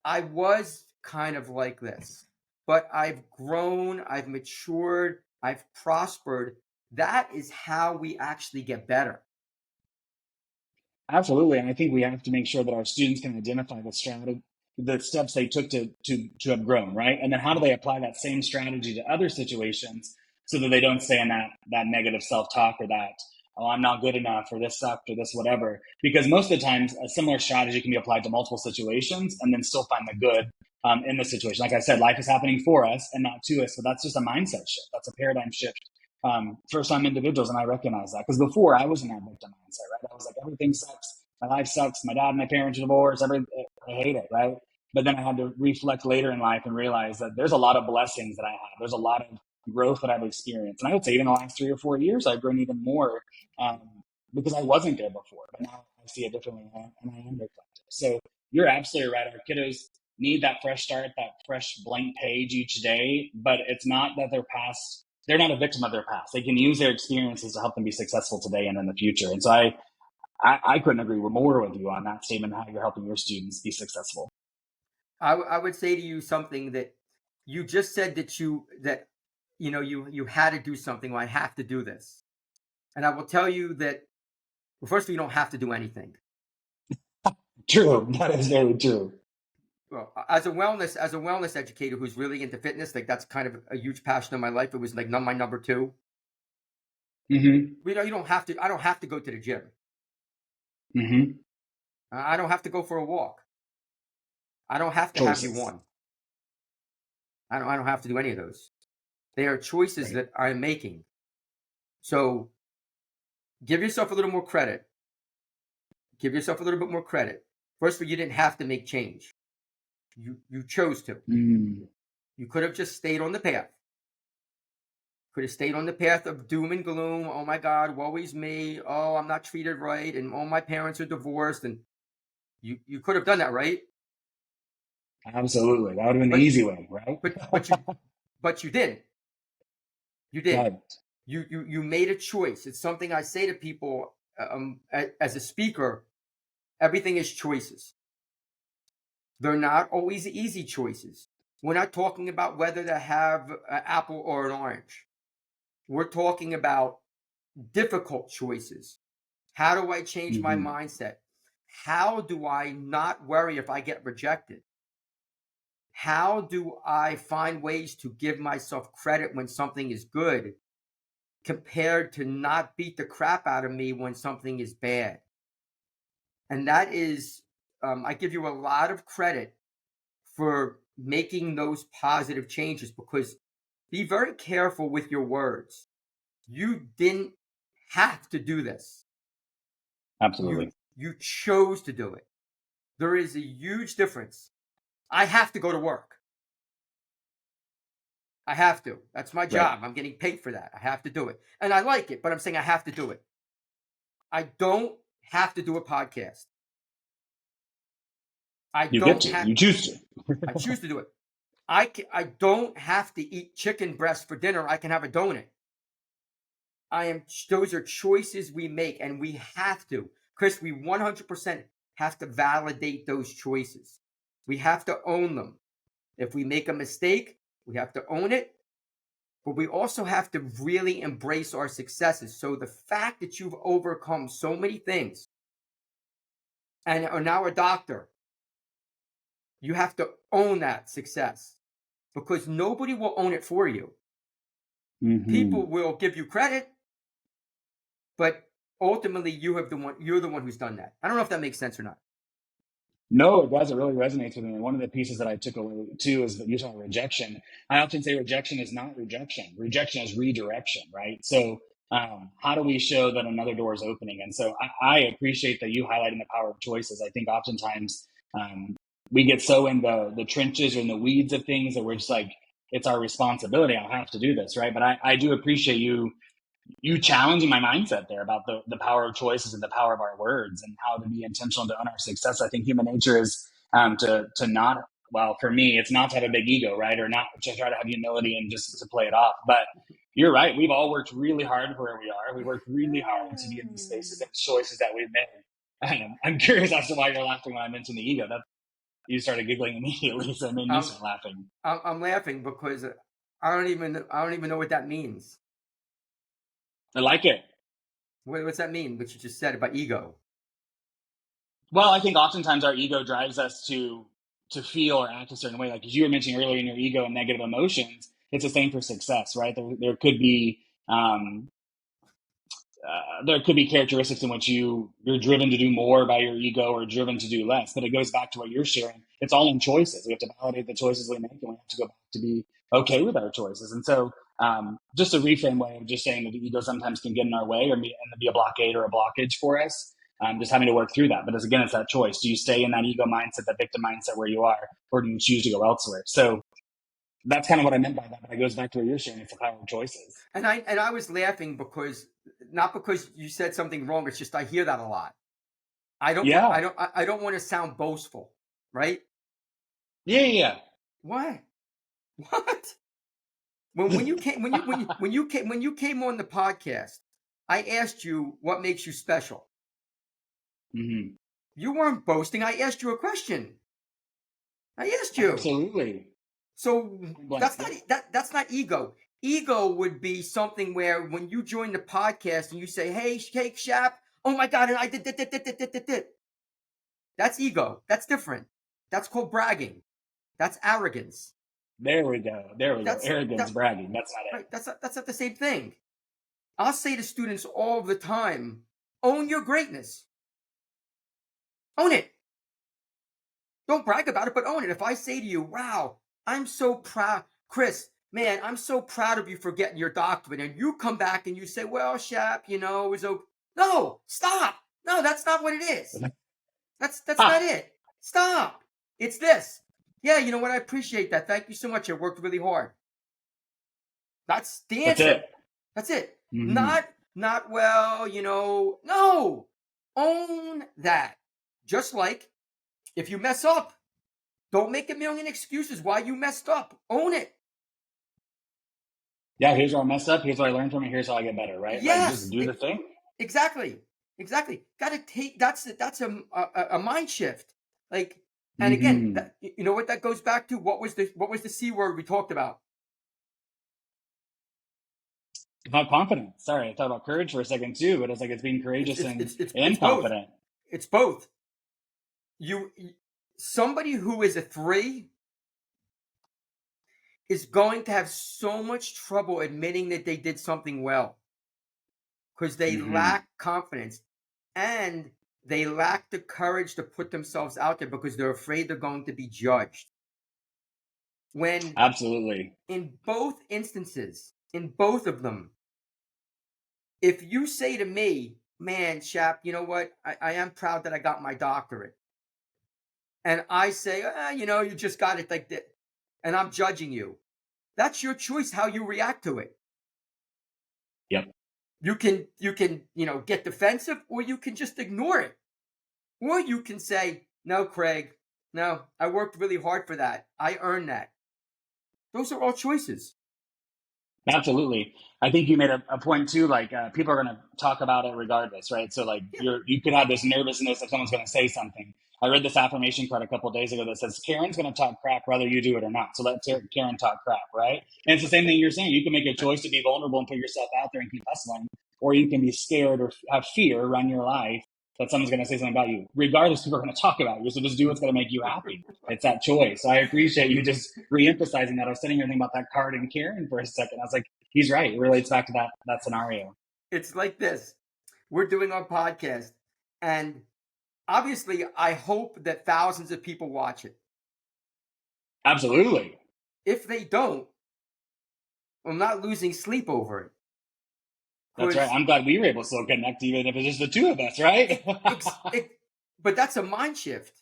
I was kind of like this, but I've grown, I've matured, I've prospered. That is how we actually get better. Absolutely, and I think we have to make sure that our students can identify the steps they took to have grown, right? And then how do they apply that same strategy to other situations so that they don't stay in that negative self talk or that, oh, I'm not good enough or this sucked or this whatever. Because most of the times a similar strategy can be applied to multiple situations and then still find the good in the situation. Like I said, life is happening for us and not to us, but that's just a mindset shift. That's a paradigm shift first time individuals, and I recognize that because before I was in that victim mindset, right? I was like, everything sucks, my life sucks, my dad and my parents are divorced, I hate it, right? But then I had to reflect later in life and realize that there's a lot of blessings that I have. There's a lot of growth that I've experienced, and I would say even the last 3 or 4 years, I've grown even more um, because I wasn't there before, but now I see it differently, and I am reflective. So you're absolutely right. Our kiddos need that fresh start, that fresh blank page each day, but it's not that they're not a victim of their past. They can use their experiences to help them be successful today and in the future. And so I couldn't agree more with you on that statement, how you're helping your students be successful. I would say to you something that you just said that you had to do something. Well, I have to do this, and I will tell you that, well, first of all, you don't have to do anything. True. That is very true. Well, as a wellness educator who's really into fitness, like that's kind of a huge passion of my life. It was like my number two. Mm-hmm. You don't have to. I don't have to go to the gym. Mm-hmm. I don't have to go for a walk. I don't have to have you Choices. one. I don't have to do any of those. They are choices Right. that I'm making. So give yourself a little more credit. Give yourself a little bit more credit. First of all, you didn't have to make change. You chose to. Mm. You could have just stayed on the path. Could have stayed on the path of doom and gloom. Oh my God, woe is me. Oh, I'm not treated right, and oh, my parents are divorced, and you could have done that, right? Absolutely. That would have been the But easy way, right? but you didn't. You didn't. Right. You made a choice. It's something I say to people as a speaker. Everything is choices. They're not always easy choices. We're not talking about whether to have an apple or an orange. We're talking about difficult choices. How do I change my Mm-hmm. mindset? How do I not worry if I get rejected? How do I find ways to give myself credit when something is good compared to not beat the crap out of me when something is bad? And that is, I give you a lot of credit for making those positive changes, because be very careful with your words. You didn't have to do this. You Absolutely. you chose to do it. There is a huge difference. I have to go to work. I have to. That's my Right. job. I'm getting paid for that. I have to do it. And I like it, but I'm saying I have to do it. I don't have to do a podcast. I You get don't to. have You choose to. I choose to do it. I don't have to eat chicken breast for dinner. I can have a donut. Those are choices we make, and we have to. Chris, we 100% have to validate those choices. We have to own them. If we make a mistake, we have to own it, but we also have to really embrace our successes. So the fact that you've overcome so many things and are now a doctor, you have to own that success, because nobody will own it for you. Mm-hmm. People will give you credit, but ultimately you're the one who's done that. I don't know if that makes sense or not. No, it does. It really resonates with me. And one of the pieces that I took away too is that you talk rejection. I often say rejection is not rejection. Rejection is redirection, right? So, how do we show that another door is opening? And so I appreciate that you highlighting the power of choices. I think oftentimes, um, we get so in the trenches or in the weeds of things that we're just like, it's our responsibility. I'll have to do this, right? But I do appreciate you challenging my mindset there about the power of choices and the power of our words and how to be intentional to own our success. I think human nature is to not, well, for me, it's not to have a big ego, right? Or not to try to have humility and just to play it off. But you're right. We've all worked really hard for where we are. We worked really hard to be in these spaces and choices that we've made. I'm curious as to why you're laughing when I mentioned the ego. That you started giggling immediately, so it made me start laughing. I'm laughing because I don't even know what that means. I like it. What's that mean? What you just said about ego? Well, I think oftentimes our ego drives us to feel or act a certain way. Like as you were mentioning earlier in your ego and negative emotions, it's the same for success, right? There could be there could be characteristics in which you're driven to do more by your ego or driven to do less. But it goes back to what you're sharing. It's all in choices. We have to validate the choices we make, and we have to go back to be okay with our choices. And so, just a reframe way of just saying that the ego sometimes can get in our way and be a blockade or a blockage for us. Just having to work through that. But again, it's that choice. Do you stay in that ego mindset, that victim mindset where you are, or do you choose to go elsewhere? So that's kind of what I meant by that. But it goes back to what you're sharing. It's the power of choices. And I was laughing because not because you said something wrong. It's just I hear that a lot. I don't want to sound boastful, right? Yeah. What? What? When you came when you came on the podcast, I asked you what makes you special. Mm-hmm. You weren't boasting. I asked you a question. I asked you. Absolutely. So that's not ego. Ego would be something where when you join the podcast and you say, "Hey, Shap, oh my God," and I did. That's ego. That's different. That's called bragging. That's arrogance. There we go. Arrogance, bragging. That's not it. Right. That's not the same thing. I'll say to students all the time, own your greatness. Own it. Don't brag about it, but own it. If I say to you, wow, I'm so proud, Chris, man, I'm so proud of you for getting your doctorate, and you come back and you say, well, Shap, it was okay. No, stop. No, that's not what it is. That's not it. Stop. It's this. Yeah, you know what? I appreciate that. Thank you so much. I worked really hard. That's the answer. That's it. Mm-hmm. Not well, no. Own that. Just like if you mess up, don't make a million excuses why you messed up. Own it. Yeah, here's where I messed up. Here's what I learned from it. Here's how I get better, right? Yes. Like just do the thing. Exactly. Got to take, that's a mind shift. Like, and again, you know what that goes back to? What was the C word we talked about? About confidence. Sorry, I thought about courage for a second too, but it's like it's being courageous and confident. It's both. Somebody who is a 3 is going to have so much trouble admitting that they did something well because they lack confidence and they lack the courage to put themselves out there because they're afraid they're going to be judged. When absolutely, in both instances, in both of them, if you say to me, man, Shap, you know what? I am proud that I got my doctorate. And I say, you just got it like that. And I'm judging you. That's your choice how you react to it. Yep. You can, get defensive or you can just ignore it. Or you can say, no, Craig, no, I worked really hard for that. I earned that. Those are all choices. Absolutely. I think you made a point too, like people are going to talk about it regardless, right? So like you could have this nervousness if someone's going to say something. I read this affirmation card a couple of days ago that says, Karen's going to talk crap whether you do it or not. So let Karen talk crap, right? And it's the same thing you're saying. You can make a choice to be vulnerable and put yourself out there and keep hustling, or you can be scared or have fear run your life that someone's going to say something about you. Regardless, people are going to talk about you. So just do what's going to make you happy. It's that choice. So I appreciate you just re-emphasizing that. I was sitting here thinking about that card and Karen for a second. I was like, he's right. It relates back to that scenario. It's like this. We're doing our podcast, and obviously, I hope that thousands of people watch it. Absolutely. If they don't, I'm not losing sleep over it. That's right. I'm glad we were able to still connect, even if it's just the two of us, right? But that's a mind shift.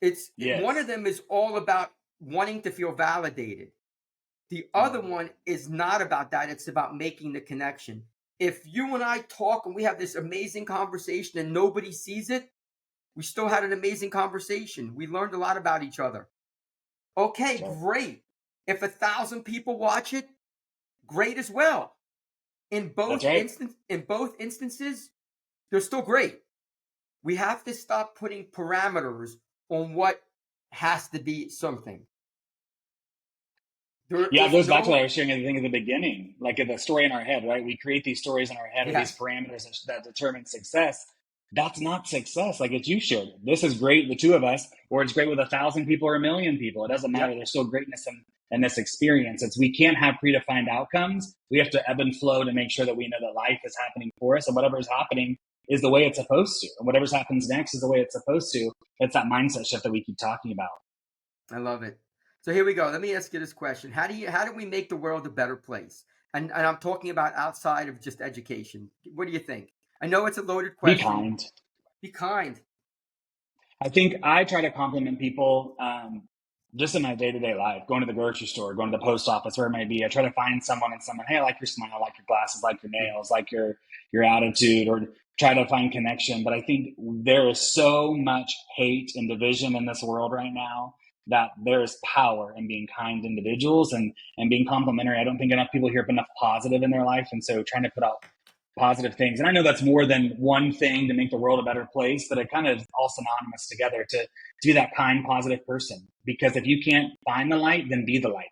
One of Yes. them is all about wanting to feel validated. The other one is not about that. It's about making the connection. If you and I talk and we have this amazing conversation and nobody sees it, we still had an amazing conversation. We learned a lot about each other. Okay, Right. great. If 1,000 people watch it, great as well. In That's both right. instances, they're still great. We have to stop putting parameters on what has to be something. There Yeah, it is goes back to what I no, was sharing at the thing at the beginning, like the story in our head, right? We create these stories in our head or these yes, parameters that determine success. That's not success, like it's you shared. This is great, the two of us, or it's great with 1,000 people or 1,000,000 people. It doesn't matter. yep. There's still greatness in this experience. It's we can't have predefined outcomes. We have to ebb and flow to make sure that we know that life is happening for us, and whatever is happening is the way it's supposed to, and whatever's happens next is the way it's supposed to. It's that mindset shift that we keep talking about. I love it. So here we go. Let me ask you this question: how do we make the world a better place? And I'm talking about outside of just education. What do you think? I know it's a loaded Be question. kind. Be kind. I think I try to compliment people just in my day to day life, going to the grocery store, going to the post office, where it may be. I try to find someone and someone, hey, I like your smile, I like your glasses, like your nails, like your attitude, or try to find connection. But I think there is so much hate and division in this world right now that there is power in being kind individuals and being complimentary. I don't think enough people hear enough positive in their life, and so trying to put out positive things. And I know that's more than one thing to make the world a better place, but it kind of all synonymous together to be that kind, positive person. Because if you can't find the light, then be the light.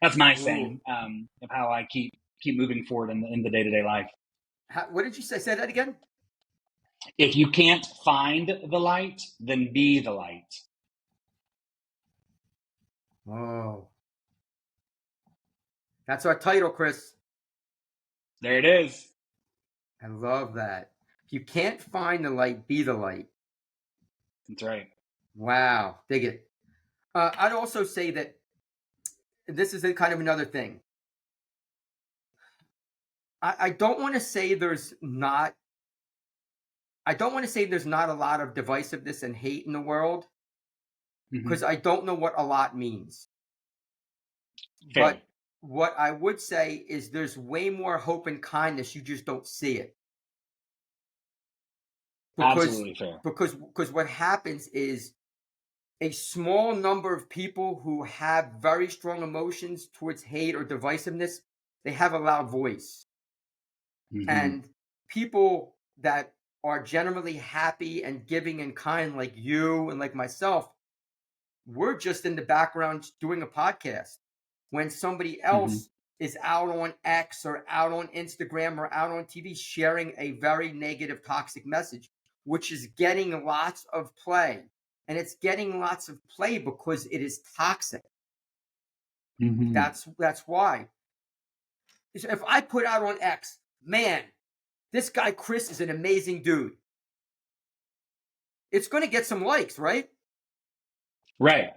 That's my Ooh. saying of how I keep moving forward in the day to day life. What did you say? Say that again. If you can't find the light, then be the light. Oh, that's our title, Chris. There it is. I love that. If you can't find the light, be the light. That's right. Wow, dig it. I'd also say that this is kind of another thing. I don't want to say there's not. I don't want to say there's not a lot of divisiveness and hate in the world because Mm-hmm. I don't know what a lot means. Fair. But what I would say is there's way more hope and kindness. You just don't see it because Absolutely fair. because what happens is a small number of people who have very strong emotions towards hate or divisiveness, they have a loud voice. Mm-hmm. And people that are generally happy and giving and kind, like you and like myself, we're just in the background doing a podcast. When somebody Mm-hmm. else is out on X or out on Instagram or out on TV sharing a very negative, toxic message, which is getting lots of play. And it's getting lots of play because it is toxic. Mm-hmm. That's why. If I put out on X, man, this guy Chris is an amazing dude. It's going to get some likes, right? Right.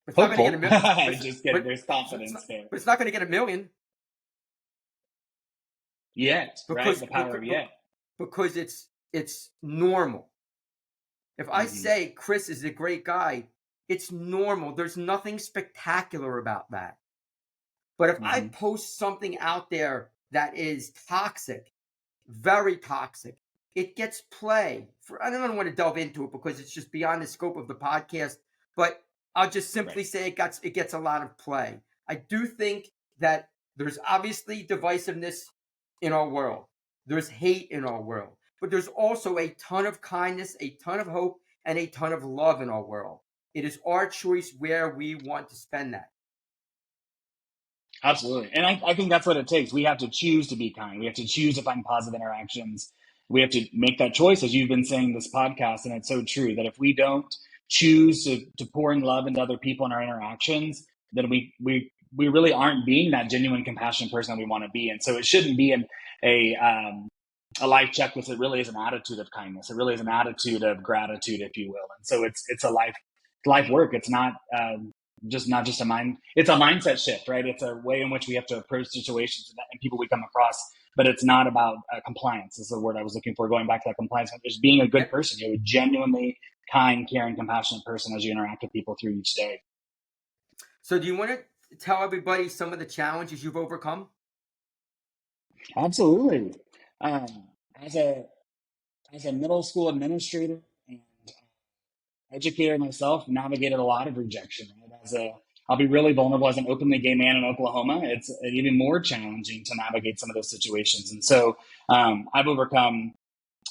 It's not going to get a Hopeful. million, Just kidding. There's confidence there. but it's not going to get a million Yet, right? because The power of yet. because it's normal. If I Mm-hmm. say Chris is a great guy, it's normal. There's nothing spectacular about that. But if I Mm-hmm. post something out there that is toxic, very toxic, it gets play. I don't want to delve into it because it's just beyond the scope of the podcast, but I'll just simply Right. say it gets a lot of play. I do think that there's obviously divisiveness in our world. There's hate in our world, but there's also a ton of kindness, a ton of hope, and a ton of love in our world. It is our choice where we want to spend that. Absolutely. And I think that's what it takes. We have to choose to be kind. We have to choose to find positive interactions. We have to make that choice, as you've been saying this podcast. And it's so true that if we don't choose to pour in love into other people in our interactions, then we really aren't being that genuine, compassionate person that we want to be. And so it shouldn't be a life checklist. It really is an attitude of kindness. It really is an attitude of gratitude, if you will. And so it's a life work. It's not just a mind. It's a mindset shift, right? It's a way in which we have to approach situations and people we come across. But it's not about compliance. Is the word I was looking for. Going back to that compliance, just being a good Yep. person, genuinely kind, caring, compassionate person as you interact with people through each day. So, do you want to tell everybody some of the challenges you've overcome? Absolutely. Um, as a middle school administrator and educator myself, navigated a lot of rejection. Right? I'll be really vulnerable as an openly gay man in Oklahoma. It's even more challenging to navigate some of those situations. And so I've overcome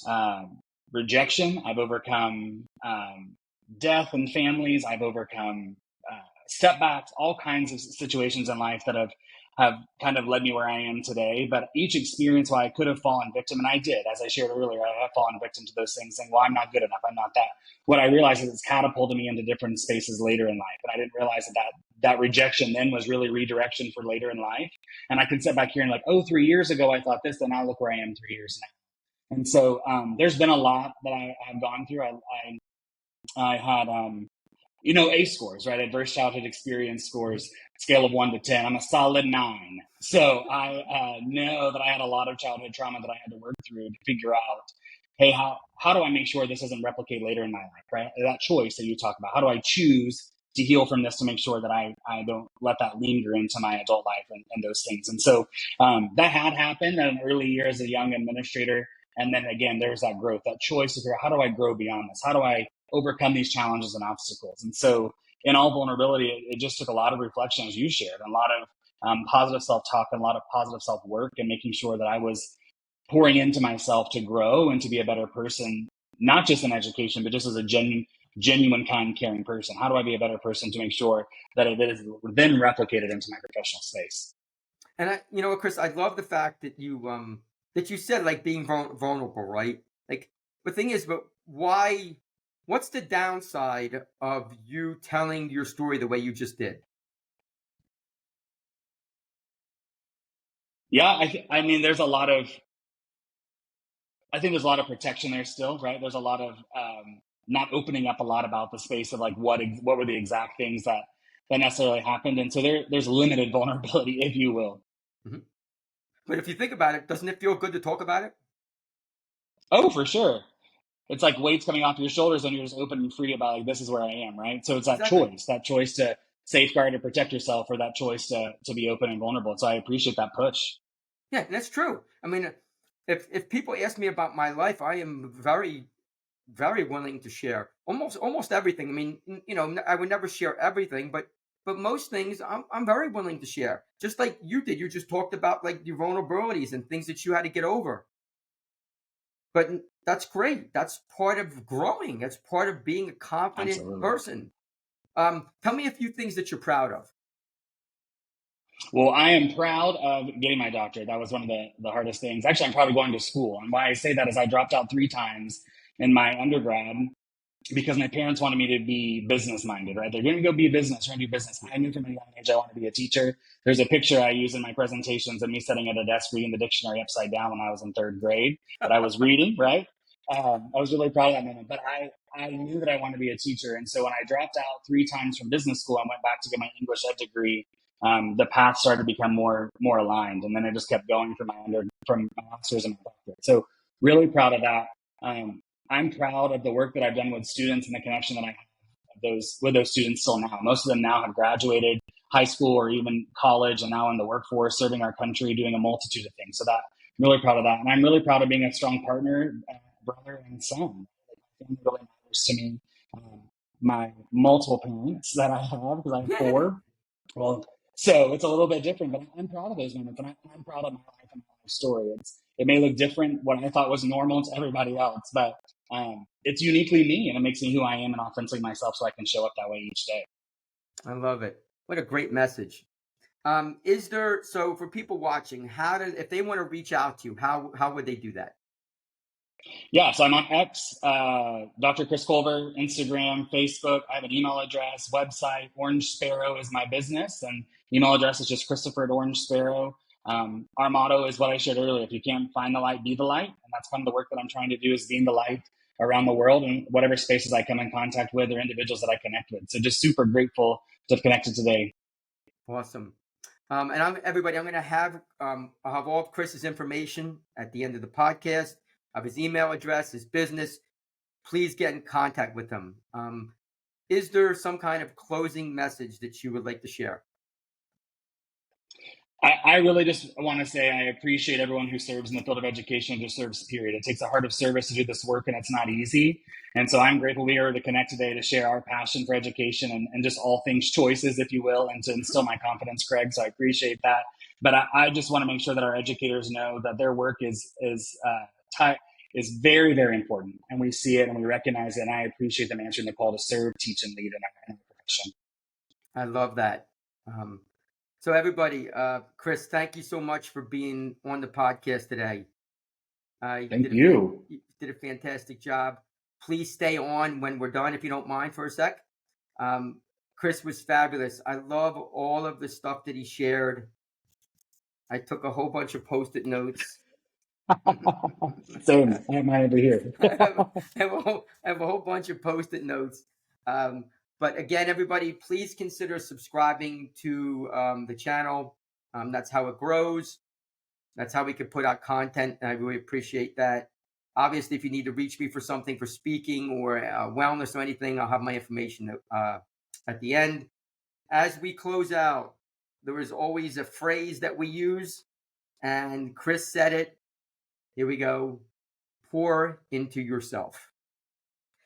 um, rejection. I've overcome death in families. I've overcome setbacks, all kinds of situations in life that have kind of led me where I am today. But each experience, while I could have fallen victim, and I did, as I shared earlier, I have fallen victim to those things, saying, well, I'm not good enough. I'm not that. What I realized is it's catapulted me into different spaces later in life. And I didn't realize that rejection then was really redirection for later in life. And I can sit back here and like, oh, 3 years ago, I thought this, then now look where I am 3 years now. And so there's been a lot that I've gone through. I had ACE scores, right? Adverse childhood experience scores, scale of 1 to 10. I'm a solid 9. So I know that I had a lot of childhood trauma that I had to work through to figure out, hey, how do I make sure this doesn't replicate later in my life, right? That choice that you talk about. How do I choose to heal from this to make sure that I don't let that linger into my adult life and those things? And so that had happened at an early year as a young administrator. And then again, there's that growth, that choice to figure out, how do I grow beyond this? How do I overcome these challenges and obstacles? And so in all vulnerability, it just took a lot of reflection, as you shared, and a lot of positive self-talk and a lot of positive self-work, and making sure that I was pouring into myself to grow and to be a better person, not just in education, but just as a genuine, kind, caring person. How do I be a better person to make sure that it is then replicated into my professional space? And Chris, I love the fact that you said like being vulnerable, right? Like the thing is, but why? What's the downside of you telling your story the way you just did? Yeah, I mean, I think there's a lot of protection there still, right? There's a lot of not opening up a lot about the space of like what were the exact things that necessarily happened, and so there's limited vulnerability, if you will. Mm-hmm. But if you think about it, doesn't it feel good to talk about it? Oh, for sure. It's like weights coming off your shoulders when you're just open and free about like, this is where I am, right? So it's Exactly. that choice to safeguard or protect yourself, or that choice to be open and vulnerable. So I appreciate that push. Yeah, that's true. I mean, if people ask me about my life, I am very very willing to share almost everything. I mean, I would never share everything, but most things I'm very willing to share. Just like you did. You just talked about like your vulnerabilities and things that you had to get over. But that's great. That's part of growing. That's part of being a confident Absolutely. person. Tell me a few things that you're proud of. Well, I am proud of getting my doctorate. That was one of the hardest things. Actually, I'm proud of going to school. And why I say that is I dropped out 3 times in my undergrad because my parents wanted me to be business minded, right? They're going to go be a business, we're going to do business. I knew from a young age I wanted to be a teacher. There's a picture I use in my presentations of me sitting at a desk reading the dictionary upside down when I was in 3rd grade that I was reading, right? I was really proud of that moment, but I knew that I wanted to be a teacher. And so when I dropped out 3 times from business school, I went back to get my English ed degree. The path started to become more aligned, and then I just kept going from my master's and my doctorate. So really proud of that. I'm proud of the work that I've done with students and the connection that I have with those students still now. Most of them now have graduated high school or even college and now in the workforce, serving our country, doing a multitude of things. So that I'm really proud of that. And I'm really proud of being a strong partner, brother, and son. My family really matters to me. My multiple parents that I have, because I have 4. Well, so it's a little bit different, but I'm proud of those moments, and I'm proud of my life and my life story. It may look different, what I thought was normal to everybody else, but it's uniquely me, and it makes me who I am and authentically myself, so I can show up that way each day. I love it. What a great message. Is there so for people watching, if they want to reach out to you, how would they do that? Yeah, so I'm on X, Dr. Chris Culver, Instagram, Facebook. I have an email address, website. Orange Sparrow is my business, and email address is just Christopher at Orange Sparrow. Our motto is what I shared earlier: if you can't find the light, be the light. And that's kind of the work that I'm trying to do, is being the light around the world and whatever spaces I come in contact with or individuals that I connect with. So just super grateful to have connected today. Awesome. And I'm going to have I'll have all of Chris's information at the end of the podcast. I have his email address, his business. please get in contact with him. Is there some kind of closing message that you would like to share? I really just want to say I appreciate everyone who serves in the field of education and just serves, period. It takes a heart of service to do this work, and it's not easy. And so I'm grateful we are to connect today to share our passion for education and just all things choices, if you will, and to instill my confidence, Craig. So I appreciate that. But I just want to make sure that our educators know that their work is very, very important. And we see it and we recognize it. And I appreciate them answering the call to serve, teach, and lead in our profession. I love that. So everybody, Chris, thank you so much for being on the podcast today. Thank you. You did a fantastic job. Please stay on when we're done, if you don't mind, for a sec. Chris was fabulous. I love all of the stuff that he shared. I took a whole bunch of Post-it notes. Same. I have mine over here. I have a whole bunch of Post-it notes. But again, everybody, please consider subscribing to the channel. That's how it grows. That's how we can put out content, and I really appreciate that. Obviously, if you need to reach me for something, for speaking or wellness or anything, I'll have my information at the end. As we close out, there is always a phrase that we use, and Chris said it. Here we go. Pour into yourself.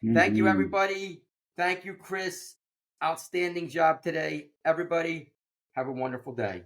Mm-hmm. Thank you, everybody. Thank you, Chris. Outstanding job today. Everybody, have a wonderful day.